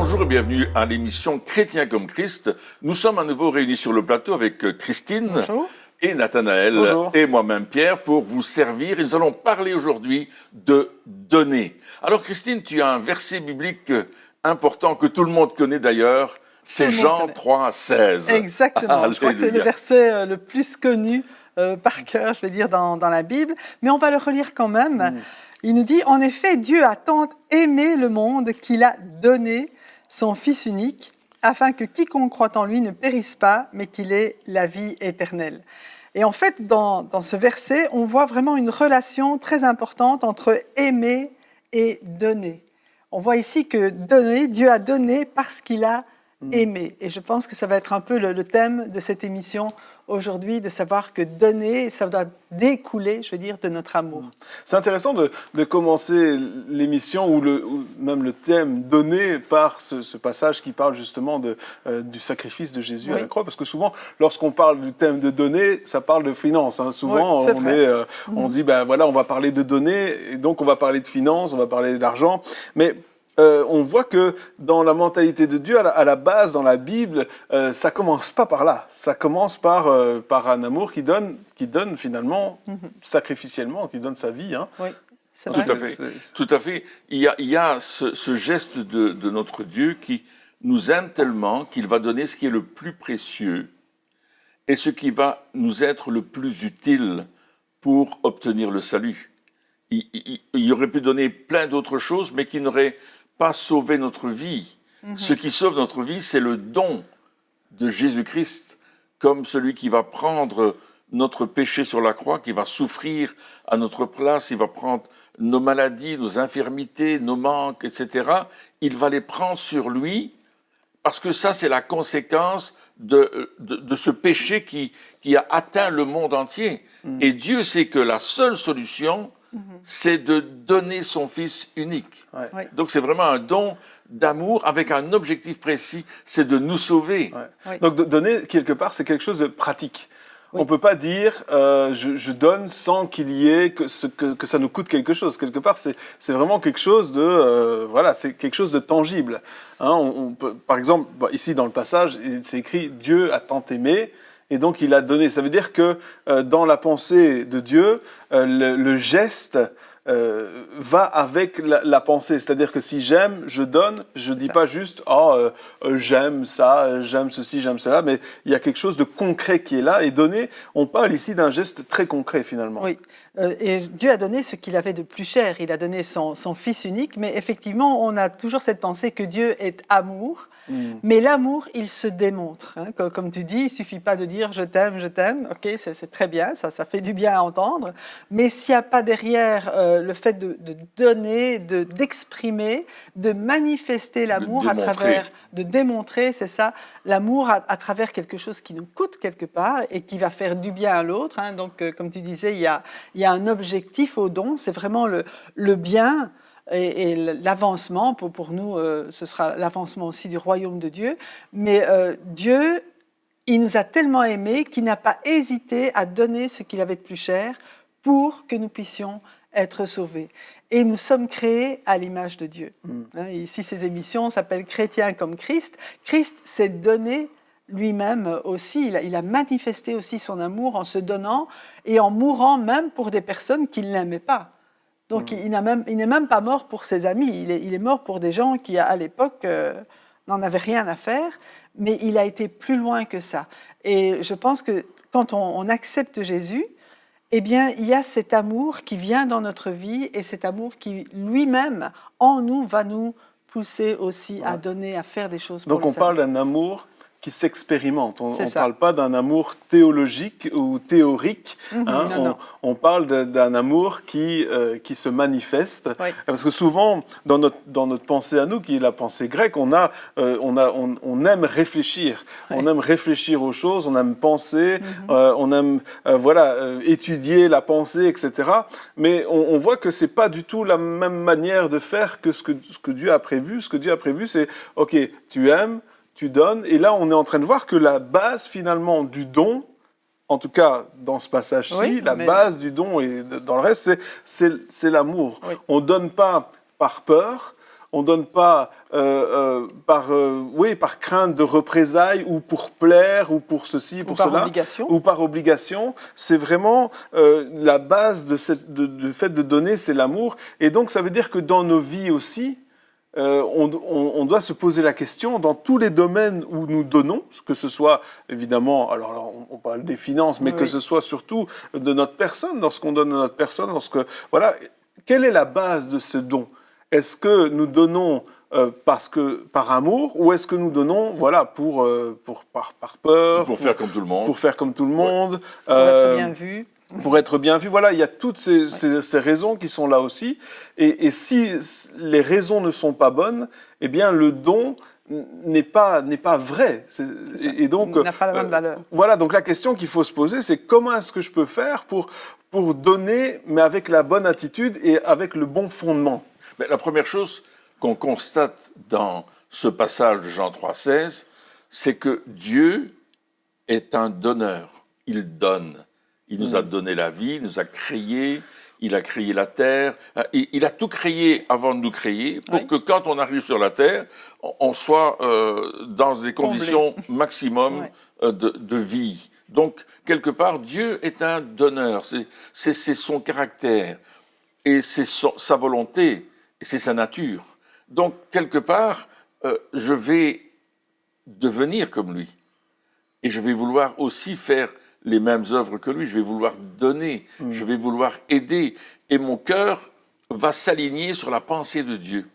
Bonjour et bienvenue à l'émission Chrétien comme Christ. Nous sommes à nouveau réunis sur le plateau avec Christine Bonjour. et Nathanaël Bonjour. et moi-même Pierre pour vous servir. Et nous allons parler aujourd'hui de donner. Alors Christine, tu as un verset biblique important que tout le monde connaît d'ailleurs. C'est Jean 3,16. Exactement. Je crois que c'est le verset le plus connu par cœur, je vais dire, dans la Bible. Mais on va le relire quand même. Il nous dit, en effet, Dieu a tant aimé le monde qu'il a donné son Fils unique, afin que quiconque croit en lui ne périsse pas, mais qu'il ait la vie éternelle. Et en fait, dans ce verset, on voit vraiment une relation très importante entre aimer et donner. On voit ici que donner, Dieu a donné parce qu'il a aimer. Et je pense que ça va être un peu le thème de cette émission aujourd'hui, de savoir que donner, ça doit découler, je veux dire, de notre amour. C'est intéressant de commencer l'émission ou même le thème donné par ce passage qui parle justement du sacrifice de Jésus à la croix, parce que souvent, lorsqu'on parle du thème de donner, ça parle de finances. Hein. Souvent, on se dit, ben voilà, on va parler de donner, et donc on va parler de finances, on va parler d'argent, mais on voit que dans la mentalité de Dieu, à la base, dans la Bible, ça commence pas par là. Ça commence par un amour qui donne finalement, sacrificiellement, qui donne sa vie. Hein. Oui, c'est vrai. Tout à fait. Il y a ce geste de notre Dieu qui nous aime tellement qu'il va donner ce qui est le plus précieux et ce qui va nous être le plus utile pour obtenir le salut. Il aurait pu donner plein d'autres choses, mais qui n'aurait pas sauver notre vie. Ce qui sauve notre vie, c'est le don de Jésus-Christ, comme celui qui va prendre notre péché sur la croix, qui va souffrir à notre place, il va prendre nos maladies, nos infirmités, nos manques, etc. Il va les prendre sur lui, parce que ça, c'est la conséquence de ce péché qui a atteint le monde entier. Et Dieu sait que la seule solution, c'est de donner son Fils unique. Ouais. Donc c'est vraiment un don d'amour avec un objectif précis, c'est de nous sauver. Ouais. Oui. Donc donner, quelque part, c'est quelque chose de pratique. Oui. On ne peut pas dire je donne sans qu'il y ait que ça nous coûte quelque chose. Quelque part, c'est vraiment quelque chose de c'est quelque chose de tangible. Hein, on peut, par exemple, ici dans le passage, c'est écrit Dieu a tant aimé. Et donc, il a donné. Ça veut dire que dans la pensée de Dieu, le geste va avec la pensée. C'est-à-dire que si j'aime, je donne. Je ne dis pas juste j'aime ça, j'aime ceci, j'aime cela. Mais il y a quelque chose de concret qui est là. Et donner, on parle ici d'un geste très concret finalement. Oui. Et Dieu a donné ce qu'il avait de plus cher. Il a donné son Fils unique. Mais effectivement, on a toujours cette pensée que Dieu est amour. Mais l'amour, il se démontre. Hein. Comme tu dis, il ne suffit pas de dire « je t'aime ». Ok, c'est très bien, ça fait du bien à entendre. Mais s'il n'y a pas derrière le fait de donner, d'exprimer, de manifester l'amour à travers, de démontrer, c'est ça, l'amour à travers quelque chose qui nous coûte quelque part et qui va faire du bien à l'autre. Hein. Donc, comme tu disais, il y a un objectif au don, c'est vraiment le bien. Et l'avancement, pour nous, ce sera l'avancement aussi du royaume de Dieu. Mais Dieu, il nous a tellement aimés qu'il n'a pas hésité à donner ce qu'il avait de plus cher pour que nous puissions être sauvés. Et nous sommes créés à l'image de Dieu. Hein, ici, ces émissions s'appellent Chrétien comme Christ. Christ s'est donné lui-même aussi. Il a manifesté aussi son amour en se donnant et en mourant même pour des personnes qui ne l'aimaient pas. Donc, il n'est même pas mort pour ses amis. Il est mort pour des gens qui, à l'époque, n'en avaient rien à faire. Mais il a été plus loin que ça. Et je pense que quand on accepte Jésus, eh bien, il y a cet amour qui vient dans notre vie et cet amour qui, lui-même, en nous, va nous pousser aussi à donner, à faire des choses pour le salut. Donc, on parle d'un amour qui s'expérimente. On ne parle pas d'un amour théologique ou théorique. Non. On parle d'un amour qui se manifeste. Oui. Parce que souvent, dans notre pensée à nous, qui est la pensée grecque, on aime réfléchir. Oui. On aime réfléchir aux choses, on aime penser, on aime étudier la pensée, etc. Mais on voit que ce n'est pas du tout la même manière de faire que ce que Dieu a prévu. Ce que Dieu a prévu, c'est « Ok, tu aimes ». Tu donnes, et là on est en train de voir que la base finalement du don, en tout cas dans ce passage-ci, base du don et dans le reste, c'est l'amour. Oui. On ne donne pas par peur, on donne pas par crainte de représailles ou pour plaire ou pour ceci, pour par cela, obligation. ou par obligation. C'est vraiment la base du fait de donner, c'est l'amour. Et donc, ça veut dire que dans nos vies aussi, on doit se poser la question dans tous les domaines où nous donnons, que ce soit évidemment, alors là, on parle des finances, mais que ce soit surtout de notre personne, lorsqu'on donne de notre personne, voilà, quelle est la base de ce don? Est-ce que nous donnons par amour, ou est-ce que nous donnons, voilà, par peur, Pour faire comme tout le monde. pour faire comme tout le monde, Pour être bien vu. pour être bien vu. Voilà, il y a toutes ces raisons qui sont là aussi. Et si les raisons ne sont pas bonnes, eh bien, le don n'est pas vrai. Et donc, n'a pas la même valeur. Voilà, donc la question qu'il faut se poser, c'est comment est-ce que je peux faire pour donner, mais avec la bonne attitude et avec le bon fondement. Mais la première chose qu'on constate dans ce passage de Jean 3,16, c'est que Dieu est un donneur. Il donne. Il nous a donné la vie, il nous a créés, il a créé la terre. Il a tout créé avant de nous créer pour que quand on arrive sur la terre, on soit dans des conditions maximum de vie. Donc, quelque part, Dieu est un donneur. C'est son caractère et c'est sa volonté et c'est sa nature. Donc, quelque part, je vais devenir comme lui. Et je vais vouloir aussi faire les mêmes œuvres que lui. Je vais vouloir donner, je vais vouloir aider. Et mon cœur va s'aligner sur la pensée de Dieu.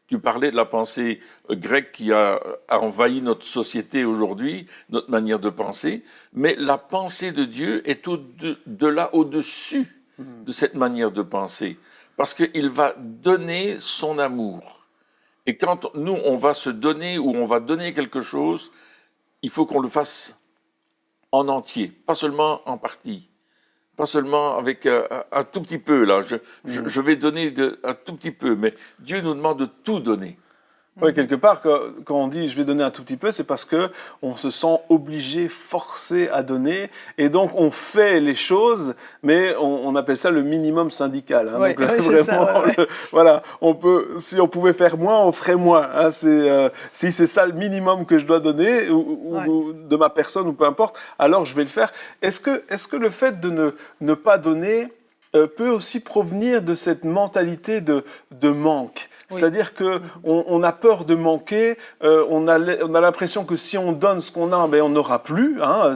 Tu parlais de la pensée grecque qui a envahi notre société aujourd'hui, notre manière de penser. Mais la pensée de Dieu est au-dessus de cette manière de penser. Parce qu'il va donner son amour. Et quand nous, on va se donner ou on va donner quelque chose, il faut qu'on le fasse en entier, pas seulement en partie, pas seulement avec un tout petit peu. Là, je vais donner un tout petit peu, mais Dieu nous demande de tout donner. Oui, quelque part, quand on dit « je vais donner un tout petit peu », c'est parce qu'on se sent obligé, forcé à donner, et donc on fait les choses, mais on appelle ça le minimum syndical. Hein. Ouais, donc vraiment, ça, voilà, si on pouvait faire moins, on ferait moins. Hein. Si c'est ça le minimum que je dois donner, ou de ma personne, ou peu importe, alors je vais le faire. Est-ce que le fait de ne pas donner peut aussi provenir de cette mentalité de manque? C'est-à-dire qu'on a peur de manquer, on a l'impression que si on donne ce qu'on a, ben on n'aura plus. Hein,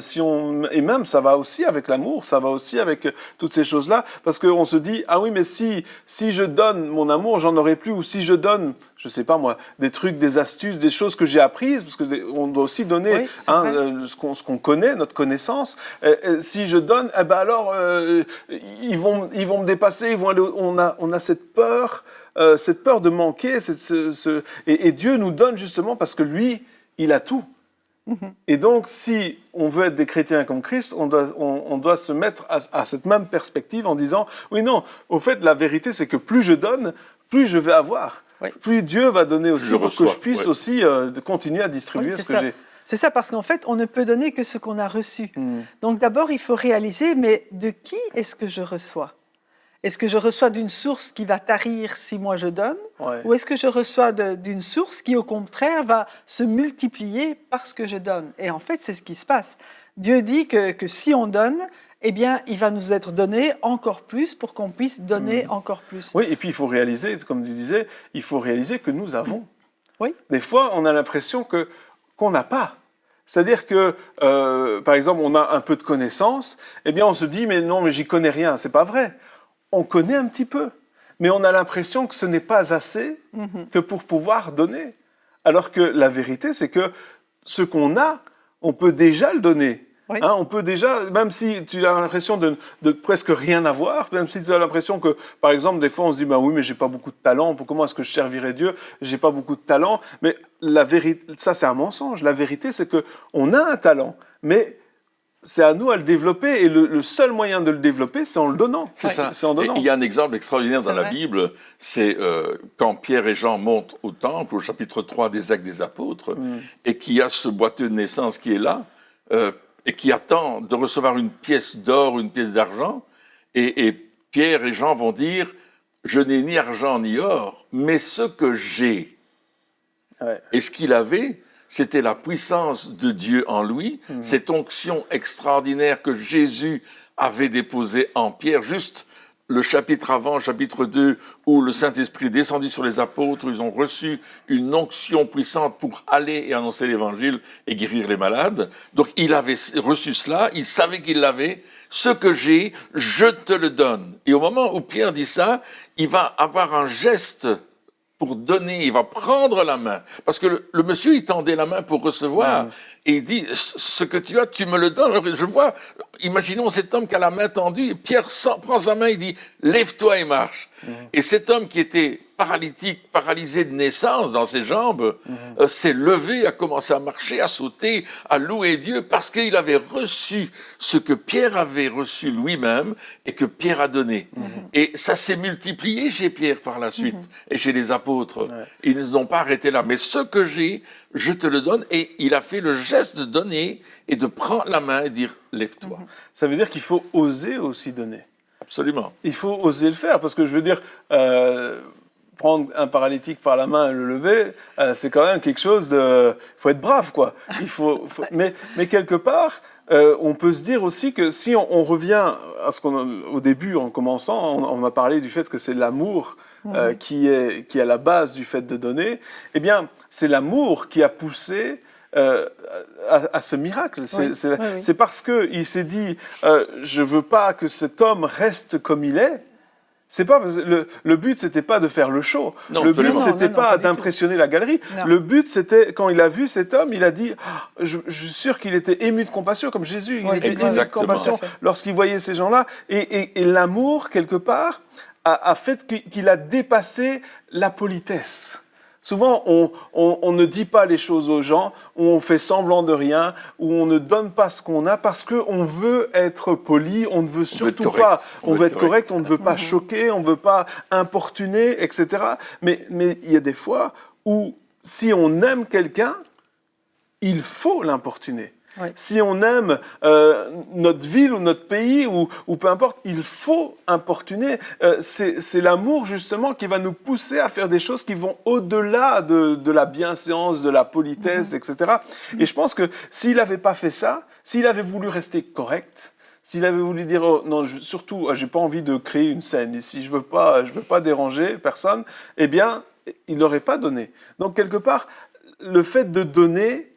et même, ça va aussi avec l'amour, ça va aussi avec toutes ces choses-là, parce qu'on se dit, ah oui, mais si je donne mon amour, j'en aurai plus, ou si je donne, je sais pas moi, des trucs, des astuces, des choses que j'ai apprises, parce qu'on doit aussi donner ce qu'on connaît, notre connaissance. Si je donne, eh ben alors, ils vont me dépasser, ils vont aller, on a cette peur de manquer, et Dieu nous donne justement parce que lui, il a tout. Et donc, si on veut être des chrétiens comme Christ, on doit se mettre à cette même perspective en disant, oui, non, au fait, la vérité, c'est que plus je donne, plus je vais avoir. Plus Dieu va donner aussi, pour que je puisse aussi continuer à distribuer ce que j'ai. C'est ça, parce qu'en fait, on ne peut donner que ce qu'on a reçu. Donc d'abord, il faut réaliser, mais de qui est-ce que je reçois ? Est-ce que je reçois d'une source qui va tarir si moi je donne ? Ou est-ce que je reçois d'une source qui, au contraire, va se multiplier parce que je donne ? Et en fait, c'est ce qui se passe. Dieu dit que si on donne, eh bien, il va nous être donné encore plus pour qu'on puisse donner encore plus. Oui, et puis il faut réaliser, comme tu disais, il faut réaliser que nous avons. Oui. Des fois, on a l'impression qu'on n'a pas. C'est-à-dire que, par exemple, on a un peu de connaissances, eh bien, on se dit, mais non, mais j'y connais rien. C'est pas vrai. On connaît un petit peu, mais on a l'impression que ce n'est pas assez que pour pouvoir donner. Alors que la vérité, c'est que ce qu'on a, on peut déjà le donner. Oui. Hein, on peut déjà, même si tu as l'impression de presque rien avoir, même si tu as l'impression que, par exemple, des fois on se dit, ben oui, mais j'ai pas beaucoup de talent, comment est-ce que je servirai Dieu? J'ai pas beaucoup de talent. Mais la vérité, ça c'est un mensonge. La vérité, c'est que on a un talent, mais c'est à nous à le développer, et le seul moyen de le développer, c'est en le donnant. C'est ça. C'est en donnant. Et il y a un exemple extraordinaire dans la Bible, c'est quand Pierre et Jean montent au temple, au chapitre 3 des Actes des Apôtres, et qu'il y a ce boiteux de naissance qui est là, et qui attend de recevoir une pièce d'or, une pièce d'argent, et Pierre et Jean vont dire, je n'ai ni argent ni or, mais ce que j'ai, Ouais. Et ce qu'il avait, c'était la puissance de Dieu en lui, cette onction extraordinaire que Jésus avait déposée en Pierre, juste le chapitre avant, chapitre 2, où le Saint-Esprit est descendu sur les apôtres, ils ont reçu une onction puissante pour aller et annoncer l'Évangile et guérir les malades. Donc il avait reçu cela, il savait qu'il l'avait. Ce que j'ai, je te le donne. Et au moment où Pierre dit ça, il va avoir un geste pour donner, il va prendre la main. Parce que le monsieur, il tendait la main pour recevoir. Et il dit, ce que tu as, tu me le donnes. Alors, je vois, imaginons cet homme qui a la main tendue, et Pierre prend sa main, il dit, lève-toi et marche. Et cet homme qui était paralytique, paralysé de naissance dans ses jambes, s'est levé, a commencé à marcher, à sauter, à louer Dieu, parce qu'il avait reçu ce que Pierre avait reçu lui-même et que Pierre a donné. Et ça s'est multiplié chez Pierre par la suite, et chez les apôtres. Ils ne n'ont pas arrêté là. Mais ce que j'ai, je te le donne. Et il a fait le geste de donner et de prendre la main et dire, lève-toi. Ça veut dire qu'il faut oser aussi donner. Absolument. Il faut oser le faire, parce que je veux dire, prendre un paralytique par la main et le lever, c'est quand même quelque chose de... Il faut être brave, quoi. Mais quelque part, on peut se dire aussi que si on revient à ce au début, en commençant, on a parlé du fait que c'est l'amour qui est à la base du fait de donner, eh bien, c'est l'amour qui a poussé à ce miracle. C'est parce qu'il s'est dit je ne veux pas que cet homme reste comme il est. C'est pas le but, c'était pas de faire le show. Non, le but, c'était non, pas d'impressionner la galerie. Non. Le but, c'était quand il a vu cet homme, il a dit je suis sûr qu'il était ému de compassion, comme Jésus. Il était ému de exactement. compassion lorsqu'il voyait ces gens-là. Et l'amour, quelque part, a fait qu'il a dépassé la politesse. Souvent, on ne dit pas les choses aux gens, ou on fait semblant de rien, ou on ne donne pas ce qu'on a parce qu'on veut être poli, on ne veut surtout pas, on veut être correct, on ne veut pas choquer, on ne veut pas importuner, etc. Mais il y a des fois où, si on aime quelqu'un, il faut l'importuner. Oui. Si on aime notre ville ou notre pays ou peu importe, il faut importuner. C'est l'amour justement qui va nous pousser à faire des choses qui vont au-delà de la bienséance, de la politesse, etc. Et je pense que s'il n'avait pas fait ça, s'il avait voulu rester correct, s'il avait voulu dire non, surtout, j'ai pas envie de créer une scène ici, je veux pas déranger personne, eh bien, il n'aurait pas donné. Donc quelque part, le fait de donner,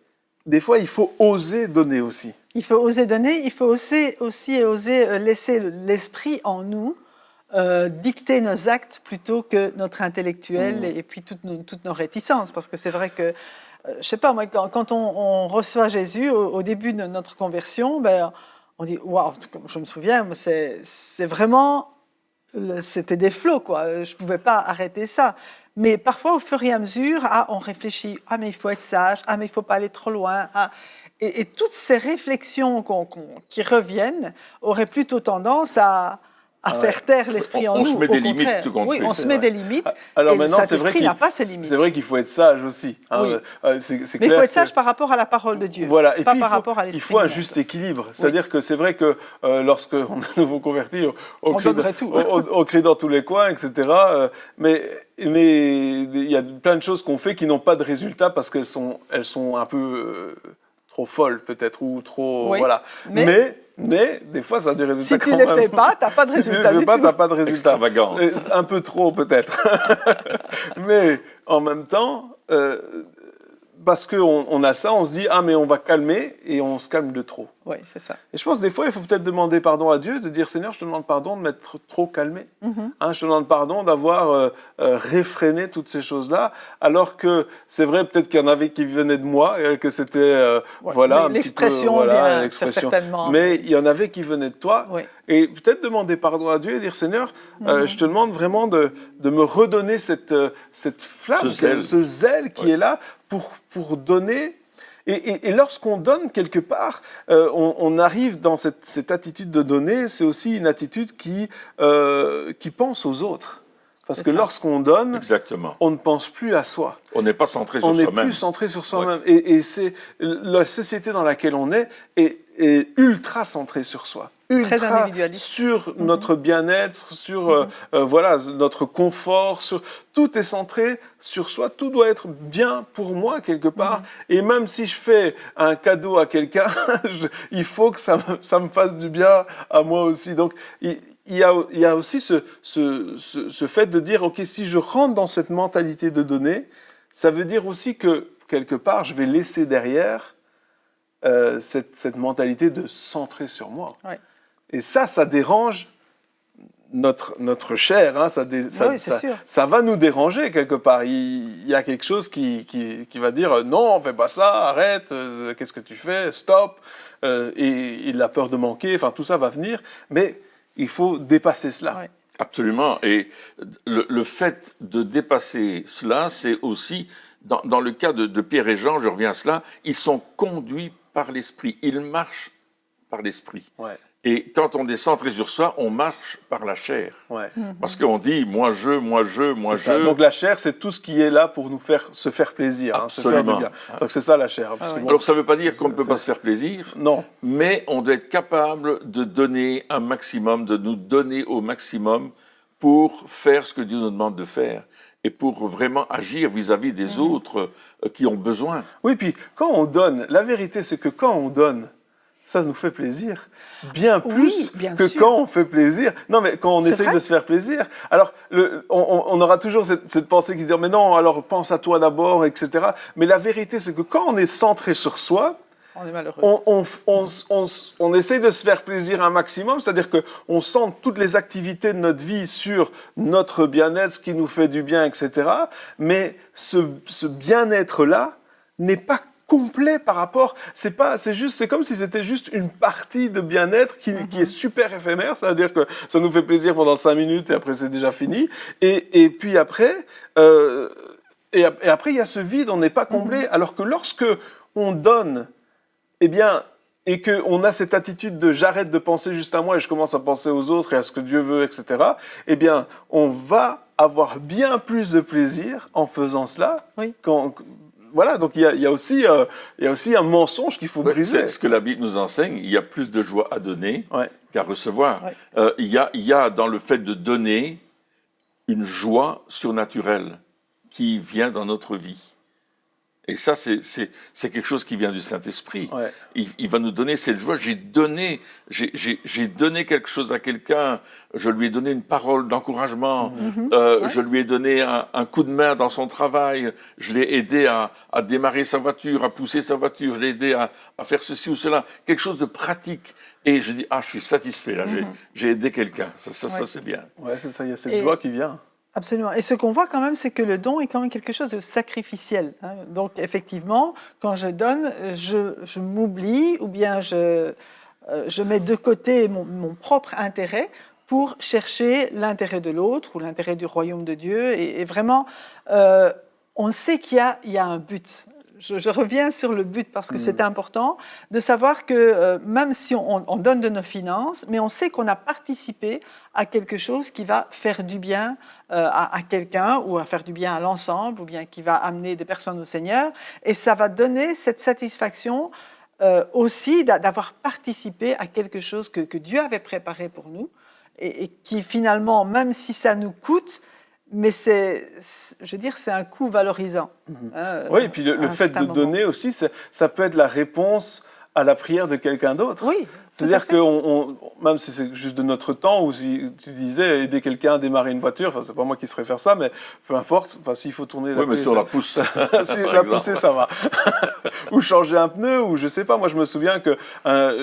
des fois, il faut oser donner aussi. Il faut oser donner, il faut aussi oser laisser l'esprit en nous dicter nos actes plutôt que notre intellectuel et puis toutes nos réticences. Parce que c'est vrai que, je sais pas, moi, quand on reçoit Jésus au début de notre conversion, ben, on dit, waouh, je me souviens, c'est vraiment, c'était des flots, quoi. Je pouvais pas arrêter ça. Mais parfois, au fur et à mesure, on réfléchit, mais il faut être sage, mais il ne faut pas aller trop loin. Et toutes ces réflexions qui reviennent auraient plutôt tendance à faire taire l'esprit en nous. On se met des contraire. limites tout compte Oui, fait. on se met des limites. Alors et maintenant, le Saint-Esprit n'a pas ses limites. C'est vrai qu'il faut être sage aussi. Hein. Oui. C'est Mais il clair faut être sage par rapport à la parole de Dieu, voilà. Et pas puis, par rapport à l'esprit. Il faut un humain, juste quoi. équilibre. C'est-à-dire que c'est vrai que lorsque on est nouveau converti, On donnerait tout. on crie dans tous les coins, etc. Mais il y a plein de choses qu'on fait qui n'ont pas de résultat parce qu'elles sont un peu trop folles peut-être ou trop Oui. Voilà. Mais des fois, ça a du résultat Si tu quand ne les même. fais pas, tu n'as pas de Si tu ne résultat le fais du pas, tout. tu n'as pas de résultat. Extravagant. Un peu trop, peut-être. Mais en même temps, parce qu'on a ça, on se dit, mais on va calmer, et on se calme de trop. Oui, c'est ça. Et je pense des fois, il faut peut-être demander pardon à Dieu, de dire, Seigneur, je te demande pardon de m'être trop calmé. Hein, je te demande pardon d'avoir réfréné toutes ces choses-là, alors que c'est vrai, peut-être qu'il y en avait qui venaient de moi, que c'était, voilà, un petit peu... L'expression vient certainement. Mais il y en avait qui venaient de toi. Oui. Et peut-être demander pardon à Dieu et dire, Seigneur, je te demande vraiment de me redonner cette flamme, ce zèle qui est là pour donner. Et lorsqu'on donne quelque part, on arrive dans cette attitude de donner, c'est aussi une attitude qui pense aux autres. Parce que lorsqu'on donne, Exactement. on ne pense plus à soi. On n'est pas centré sur On soi-même. n'est plus centré sur soi-même. Et c'est la société dans laquelle on est ultra centrée sur soi. ultra individualiste. sur notre bien-être, sur voilà, notre confort, sur tout est centré sur soi, tout doit être bien pour moi quelque part. Et même si je fais un cadeau à quelqu'un, il faut que ça me fasse du bien à moi aussi. Donc il y a aussi ce fait de dire, ok, si je rentre dans cette mentalité de donner, ça veut dire aussi que quelque part, je vais laisser derrière cette mentalité de centrer sur moi. Ouais. Et ça dérange notre chair. Hein, Oui, c'est sûr. ça va nous déranger quelque part. Il y a quelque chose qui va dire non, fais pas ça, arrête, qu'est-ce que tu fais, stop. Et la peur de manquer, enfin tout ça va venir. Mais il faut dépasser cela. Ouais. Absolument. Et le fait de dépasser cela, c'est aussi, dans le cas de Pierre et Jean, je reviens à cela, ils sont conduits par l'Esprit. Ils marchent par l'Esprit. Ouais. Et quand on est centré sur soi, on marche par la chair. Ouais. Parce qu'on dit, moi je. C'est ça. Donc la chair, c'est tout ce qui est là pour nous se faire plaisir, hein, se faire du Absolument. bien. Donc c'est ça la chair. Hein, parce que bon, Alors ça ne veut pas dire qu'on ne peut pas se faire plaisir, non. mais on doit être capable de donner un maximum, de nous donner au maximum pour faire ce que Dieu nous demande de faire et pour vraiment agir vis-à-vis des autres qui ont besoin. Oui, puis quand on donne, la vérité c'est que quand on donne, ça nous fait plaisir. Bien plus bien que sûr. quand on fait plaisir. Non, mais quand on C'est essaye vrai. de se faire plaisir. Alors, on aura toujours cette pensée qui dit, mais non, alors pense à toi d'abord, etc. Mais la vérité, c'est que quand on est centré sur soi, On est malheureux. on essaye de se faire plaisir un maximum, c'est-à-dire qu'on centre toutes les activités de notre vie sur notre bien-être, ce qui nous fait du bien, etc. Mais ce bien-être-là n'est pas complet par rapport, c'est comme si c'était juste une partie de bien-être qui est super éphémère, c'est-à-dire que ça nous fait plaisir pendant 5 minutes et après c'est déjà fini. Et puis après, et après il y a ce vide, on n'est pas comblé. Alors que lorsque on donne, eh bien, et qu'on a cette attitude de j'arrête de penser juste à moi et je commence à penser aux autres et à ce que Dieu veut, etc., eh bien, on va avoir bien plus de plaisir en faisant cela. Oui. Voilà, donc il y a aussi un mensonge qu'il faut briser. C'est ce que la Bible nous enseigne. Il y a plus de joie à donner Ouais. qu'à recevoir. Ouais. Il y a dans le fait de donner une joie surnaturelle qui vient dans notre vie. Et ça, c'est quelque chose qui vient du Saint-Esprit. Ouais. Il va nous donner cette joie. J'ai donné quelque chose à quelqu'un. Je lui ai donné une parole d'encouragement. Je lui ai donné un coup de main dans son travail. Je l'ai aidé à démarrer sa voiture, à pousser sa voiture. Je l'ai aidé à faire ceci ou cela. Quelque chose de pratique. Et je dis, je suis satisfait là. J'ai aidé quelqu'un. Ça c'est bien. Ouais, c'est ça. Il y a cette joie qui vient. Absolument. Et ce qu'on voit quand même, c'est que le don est quand même quelque chose de sacrificiel. Hein. Donc, effectivement, quand je donne, je m'oublie ou bien je mets de côté mon propre intérêt pour chercher l'intérêt de l'autre ou l'intérêt du royaume de Dieu. Et vraiment, on sait qu'il y a un but. Je reviens sur le but parce que c'est important de savoir que même si on donne de nos finances, mais on sait qu'on a participé à quelque chose qui va faire du bien à quelqu'un ou à faire du bien à l'ensemble ou bien qui va amener des personnes au Seigneur. Et ça va donner cette satisfaction aussi d'avoir participé à quelque chose que Dieu avait préparé pour nous et qui finalement, même si ça nous coûte, mais c'est un coût valorisant. Oui, et puis le fait de donner aussi, ça peut être la réponse à la prière de quelqu'un d'autre. Oui. C'est-à-dire que même si c'est juste de notre temps, ou si tu disais aider quelqu'un à démarrer une voiture, enfin c'est pas moi qui saurais faire ça, mais peu importe, enfin s'il faut tourner la Oui, mais sur la pousse. si la pousser, ça va. Ou changer un pneu, ou je sais pas. Moi, je me souviens que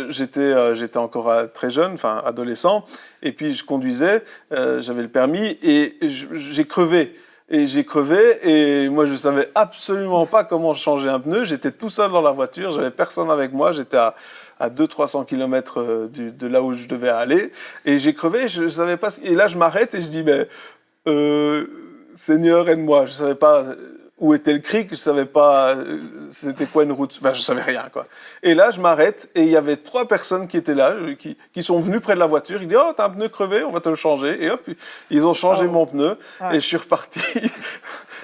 j'étais encore très jeune, enfin adolescent, et puis je conduisais, j'avais le permis, et j'ai crevé. Et moi je savais absolument pas comment changer un pneu. J'étais tout seul dans la voiture, j'avais personne avec moi, j'étais à 200-300 km de là où je devais aller, et j'ai crevé, je savais pas. Et là je m'arrête et je dis mais Seigneur aide-moi, je savais pas où était le cric, je savais pas c'était quoi une route, enfin je savais rien quoi. Et là je m'arrête et il y avait 3 personnes qui étaient là, qui sont venues près de la voiture. Ils disent oh t'as un pneu crevé, on va te le changer. Et hop ils ont changé mon pneu et je suis reparti.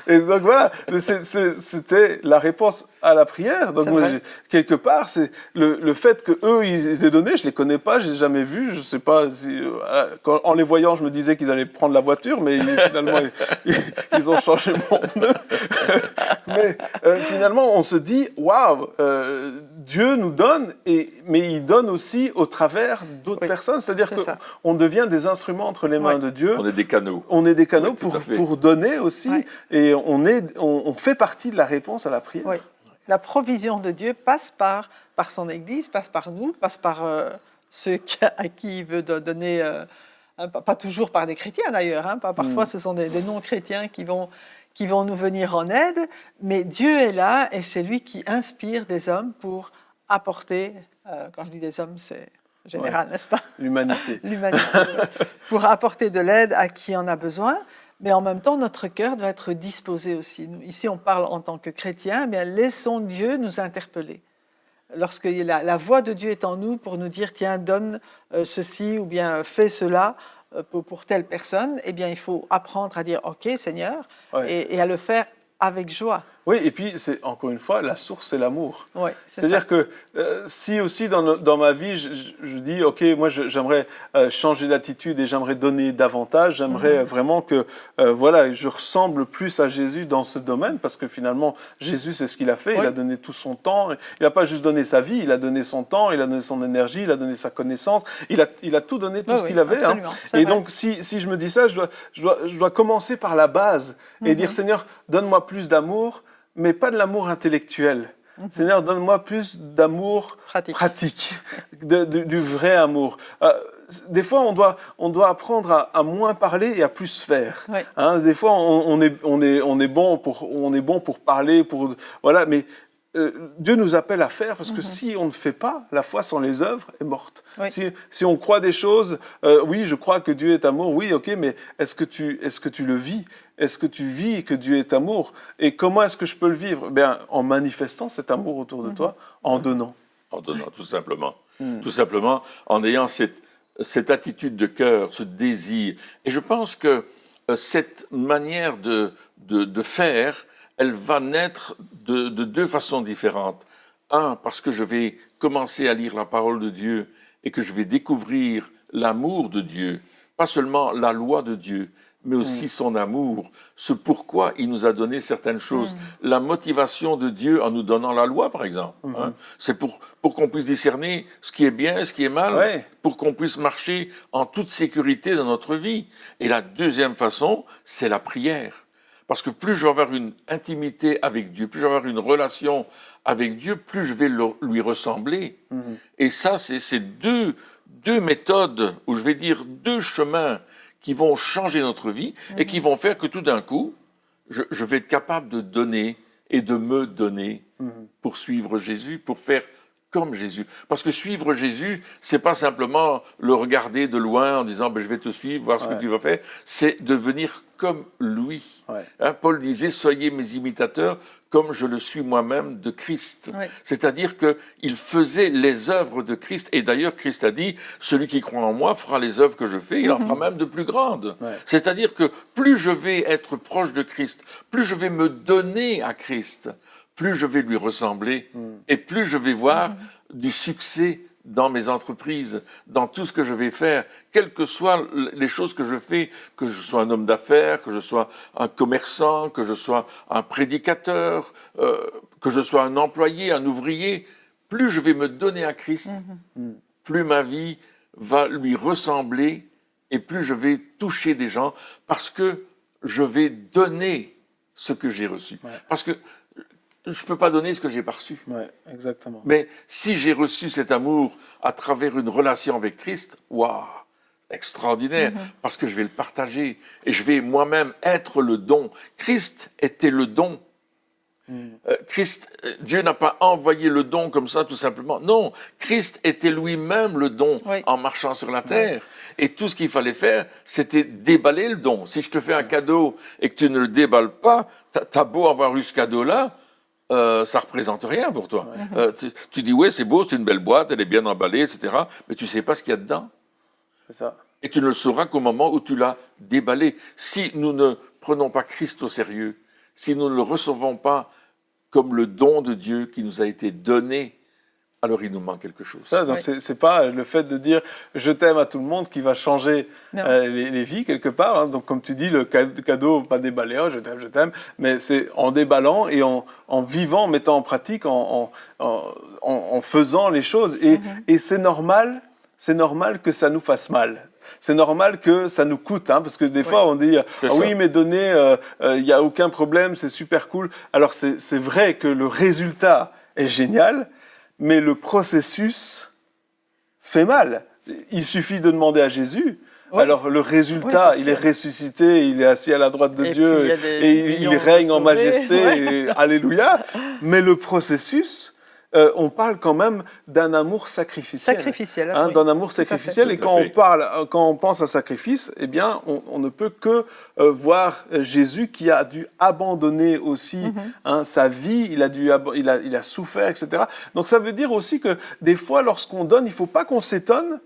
Et donc voilà, c'était la réponse à la prière. Donc moi, quelque part, c'est le fait que eux ils étaient donnés, je les connais pas, je les ai jamais vus, je sais pas si, en les voyant, je me disais qu'ils allaient prendre la voiture, mais finalement ils ont changé mon pneu. Mais finalement, on se dit waouh, Dieu nous donne, mais il donne aussi au travers d'autres personnes. C'est-à-dire qu'on devient des instruments entre les mains de Dieu. On est des canaux. On est des canaux pour donner aussi, et on fait partie de la réponse à la prière. Oui. La provision de Dieu passe par son Église, passe par nous, passe par ceux à qui il veut donner, pas toujours par des chrétiens d'ailleurs, hein, parfois ce sont des non-chrétiens qui vont nous venir en aide, mais Dieu est là et c'est lui qui inspire des hommes pour apporter, quand je dis des hommes, c'est général, n'est-ce pas ? L'humanité. L'humanité, pour apporter de l'aide à qui en a besoin. Mais en même temps, notre cœur doit être disposé aussi. Nous, ici, on parle en tant que chrétiens, mais laissons Dieu nous interpeller. Lorsque la voix de Dieu est en nous pour nous dire, tiens, donne ceci ou bien fais cela pour telle personne, eh bien, il faut apprendre à dire, OK, Seigneur, et à le faire avec joie. Oui, et puis, encore une fois, la source, c'est l'amour. Oui, c'est-à-dire que si aussi dans ma vie, je dis, OK, moi, j'aimerais changer d'attitude et j'aimerais donner davantage, j'aimerais vraiment que voilà, je ressemble plus à Jésus dans ce domaine, parce que finalement, Jésus, c'est ce qu'il a fait, il a donné tout son temps, il n'a pas juste donné sa vie, il a donné son temps, il a donné son énergie, il a donné sa connaissance, il a tout donné, tout ce qu'il avait. Hein. Et donc, si je me dis ça, je dois commencer par la base et dire, Seigneur, donne-moi plus d'amour, mais pas de l'amour intellectuel. Seigneur, donne-moi plus d'amour pratique, du vrai amour. Des fois, on doit apprendre à moins parler et à plus faire. Oui. Hein, des fois, on est bon pour parler, voilà, mais Dieu nous appelle à faire, parce que si on ne fait pas, la foi sans les œuvres est morte. Oui. Si on croit des choses, oui, je crois que Dieu est amour, oui, ok, mais est-ce que tu le vis ? Est-ce que tu vis que Dieu est amour ? Et comment est-ce que je peux le vivre ? Bien, en manifestant cet amour autour de toi, en donnant. En donnant, tout simplement. Tout simplement, en ayant cette attitude de cœur, ce désir. Et je pense que cette manière de faire, elle va naître de 2 façons différentes. Parce que je vais commencer à lire la parole de Dieu et que je vais découvrir l'amour de Dieu, pas seulement la loi de Dieu, mais aussi son amour, ce pourquoi il nous a donné certaines choses. La motivation de Dieu en nous donnant la loi, par exemple. Hein, c'est pour qu'on puisse discerner ce qui est bien, ce qui est mal, pour qu'on puisse marcher en toute sécurité dans notre vie. Et la deuxième façon, c'est la prière. Parce que plus je vais avoir une intimité avec Dieu, plus je vais avoir une relation avec Dieu, plus je vais lui ressembler. Et ça, c'est deux méthodes, ou je vais dire 2 chemins qui vont changer notre vie et qui vont faire que tout d'un coup, je vais être capable de donner et de me donner pour suivre Jésus, pour faire comme Jésus. Parce que suivre Jésus, c'est pas simplement le regarder de loin en disant je vais te suivre, voir ce que tu vas faire, c'est devenir comme lui. Hein, Paul disait, soyez mes imitateurs comme je le suis moi-même de Christ. C'est-à-dire qu'il faisait les œuvres de Christ. Et d'ailleurs, Christ a dit, celui qui croit en moi fera les œuvres que je fais, il en fera même de plus grandes. C'est-à-dire que plus je vais être proche de Christ, plus je vais me donner à Christ, plus je vais lui ressembler et plus je vais voir du succès dans mes entreprises, dans tout ce que je vais faire, quelles que soient les choses que je fais, que je sois un homme d'affaires, que je sois un commerçant, que je sois un prédicateur, que je sois un employé, un ouvrier, plus je vais me donner à Christ, plus ma vie va lui ressembler et plus je vais toucher des gens parce que je vais donner ce que j'ai reçu. Parce que je ne peux pas donner ce que j'ai pas reçu. Exactement. Mais si j'ai reçu cet amour à travers une relation avec Christ, waouh, extraordinaire, parce que je vais le partager et je vais moi-même être le don. Christ était le don. Dieu n'a pas envoyé le don comme ça tout simplement. Non, Christ était lui-même le don en marchant sur la terre. Et tout ce qu'il fallait faire, c'était déballer le don. Si je te fais un cadeau et que tu ne le déballes pas, t'as beau avoir eu ce cadeau-là, ça représente rien pour toi. Tu dis, ouais, c'est beau, c'est une belle boîte, elle est bien emballée, etc. Mais tu sais pas ce qu'il y a dedans. C'est ça. Et tu ne le sauras qu'au moment où tu l'as déballé. Si nous ne prenons pas Christ au sérieux, si nous ne le recevons pas comme le don de Dieu qui nous a été donné, alors il nous manque quelque chose. Ça, donc c'est pas le fait de dire je t'aime à tout le monde qui va changer les vies quelque part. Hein. Donc comme tu dis, le cadeau, pas déballé, oh, je t'aime, mais c'est en déballant et en vivant, en mettant en pratique, en faisant les choses. Et c'est normal que ça nous fasse mal. C'est normal que ça nous coûte, hein, parce que des fois on dit oui, mais donner, il n'y a aucun problème, c'est super cool. Alors c'est vrai que le résultat est génial, mais le processus fait mal. Il suffit de demander à Jésus. Oui. Alors le résultat, il est ressuscité, il est assis à la droite de Dieu et il règne en majesté. Et, alléluia. Mais le processus, on parle quand même d'un amour sacrificiel. Hein, oui. D'un amour sacrificiel. Et quand on pense à sacrifice, eh bien, on ne peut que voir Jésus qui a dû abandonner aussi sa vie, il a souffert, etc. Donc ça veut dire aussi que des fois, lorsqu'on donne, il ne faut pas qu'on s'étonne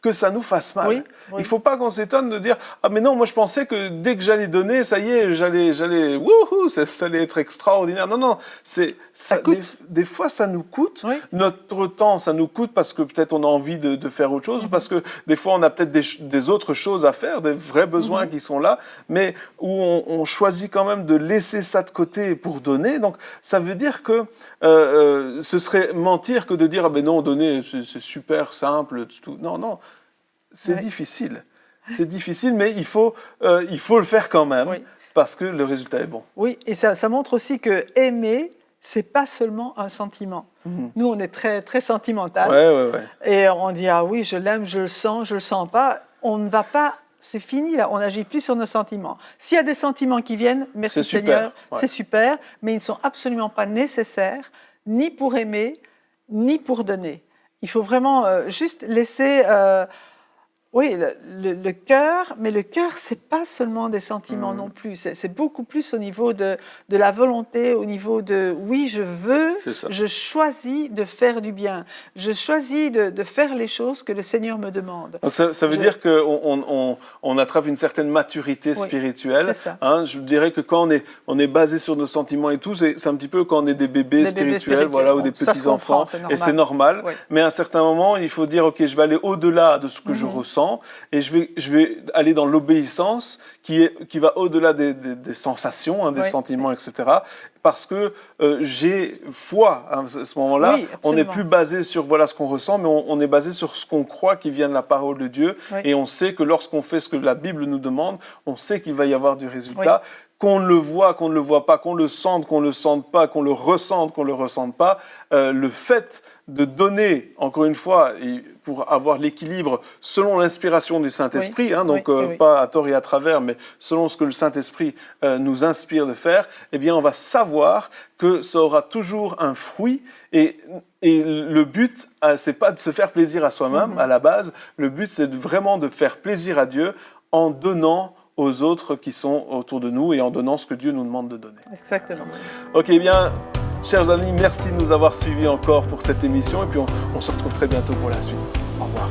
que ça nous fasse mal. Oui. Il ne faut pas qu'on s'étonne de dire « Ah mais non, moi je pensais que dès que j'allais donner, ça y est, wouhou, ça allait être extraordinaire. » Non, ça coûte. Des fois ça nous coûte. Oui. Notre temps, ça nous coûte parce que peut-être on a envie de faire autre chose, parce que des fois on a peut-être des autres choses à faire, des vrais besoins qui sont là, mais où on choisit quand même de laisser ça de côté pour donner. Donc ça veut dire que ce serait mentir que de dire « Ah ben non, donner, c'est super simple. » Tout. Non. C'est difficile. C'est difficile, mais il faut le faire quand même, parce que le résultat est bon. Oui, et ça montre aussi que aimer, c'est pas seulement un sentiment. Nous, on est très, très sentimental. Ouais. Et on dit, ah oui, je l'aime, je le sens pas. On ne va pas, c'est fini là, on n'agit plus sur nos sentiments. S'il y a des sentiments qui viennent, merci Seigneur, c'est super, mais ils ne sont absolument pas nécessaires, ni pour aimer, ni pour donner. Il faut vraiment juste laisser... le cœur, mais le cœur, c'est pas seulement des sentiments non plus, c'est beaucoup plus au niveau de la volonté, au niveau de oui, je choisis de faire du bien, je choisis de faire les choses que le Seigneur me demande. Donc ça veut dire qu'on attrape une certaine maturité spirituelle. C'est ça. Hein, je dirais que quand on est basé sur nos sentiments et tout, c'est un petit peu quand on est des bébés spirituels, voilà, ou des petits enfants, et c'est normal. Oui. Mais à un certain moment, il faut dire ok, je vais aller au-delà de ce que je ressens. Et je vais aller dans l'obéissance qui va au-delà des sensations, des sentiments, etc. Parce que j'ai foi. Hein, à ce moment-là, on n'est plus basé sur voilà ce qu'on ressent, mais on est basé sur ce qu'on croit qui vient de la parole de Dieu. Oui. Et on sait que lorsqu'on fait ce que la Bible nous demande, on sait qu'il va y avoir du résultat. Oui. Qu'on le voit, qu'on ne le voit pas, qu'on le sente pas, qu'on le ressente pas, le fait de donner, encore une fois, et pour avoir l'équilibre selon l'inspiration du Saint-Esprit, pas à tort et à travers, mais selon ce que le Saint-Esprit nous inspire de faire, eh bien, on va savoir que ça aura toujours un fruit. Et le but, c'est pas de se faire plaisir à soi-même, à la base. Le but, c'est vraiment de faire plaisir à Dieu en donnant aux autres qui sont autour de nous et en donnant ce que Dieu nous demande de donner. Exactement. Ok, bien, chers amis, merci de nous avoir suivis encore pour cette émission et puis on se retrouve très bientôt pour la suite. Au revoir.